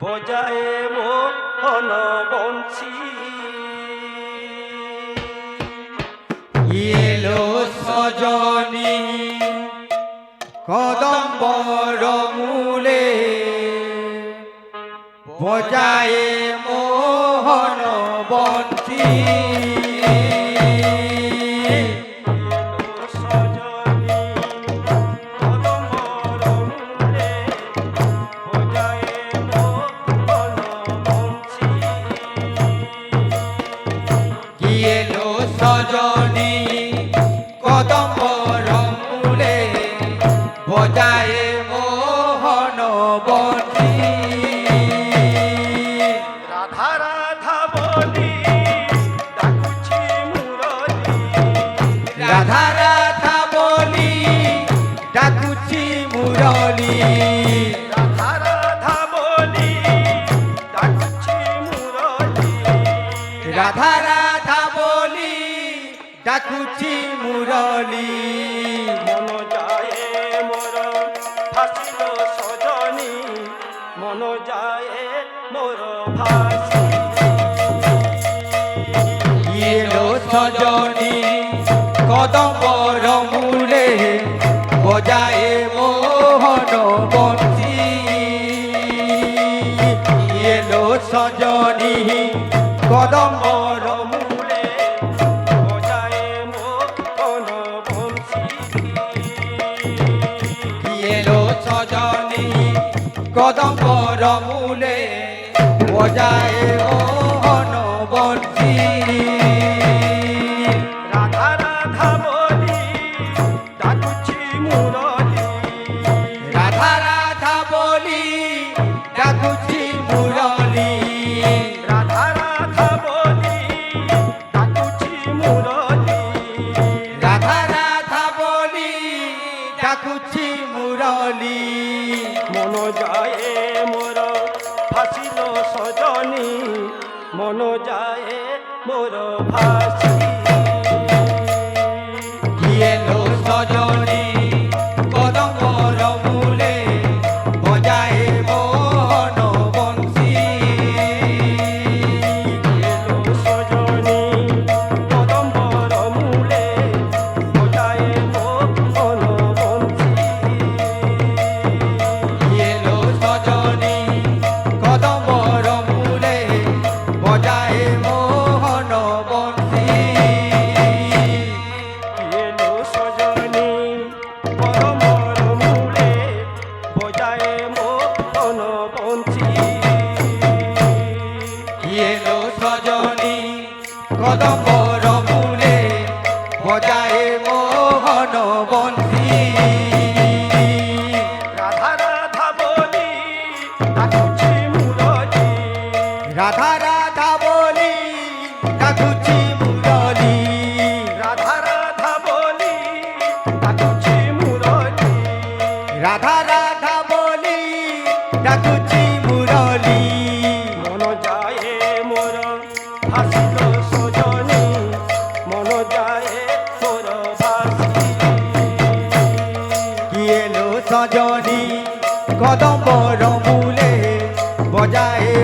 বজায়ে মোহন বংশী। এলো সজনী কদম্বর মূলে বজায়ে মোহন বংশী। এলো সজনী কদম্বর মূলে বজায়ে মোহন বংশী। রাধা রাধা বলি ডাকুছি মুরলী, রাধা রাধা বলি ডাকুছি মুরলী। রাধা রাধা বলি ডাকুছি মুরলী। রাধা রাধা বলি ডাকুছি মুরলী। মন যায় মোর ভাসিল সজনী, মন যায় মোর ভাসি। এলো সজনী কদম্বর মূলে বজায়ে মোহন বংশী। এলো সজনী কদম্বর মূলে বজায়ে মোহন বংশী। এলো সজনী কদম্বর মূলে বজায়ে মোহন বংশী। রাধা রাধা বলি ডাকুছি মুরলী, রাধা রাধা বলি ডাকুছি মুরলী। রাধা রাধা বলি ডাকুছি মুরলী। রাধা রাধা বলি ডাকুছি মুরলী। মন যায় মোর ভাসিল সজনী, মন যায় মোর ভাসি। এলো সজনী কদম্বর মূলে বজায়ে মোহন বংশী। এলো সজনী কদম্বর মূলে বজায়ে মোহন বংশী। এলো সজনী কদম্বর মূলে বজায়ে মোহন বংশী। এলো সজনী কদম্বর মূলে বজায়ে মোহন বংশী। এলো সজনী কদম্বর মূলে বজায়ে মোহন বংশী। রাধা রাধা বলি ডাকুছি মুরলী, রাধা রাধা বলি ডাকুছি মুরলী। রাধা রাধা বলি ডাকুছি মুরলী। রাধা রাধা বলি ডাকুছি মুরলী। মন যায় মোর ভাসিল সজনী, মন যায় মোর ভাসি। এলো সজনী কদম্বর মূলে বজায়ে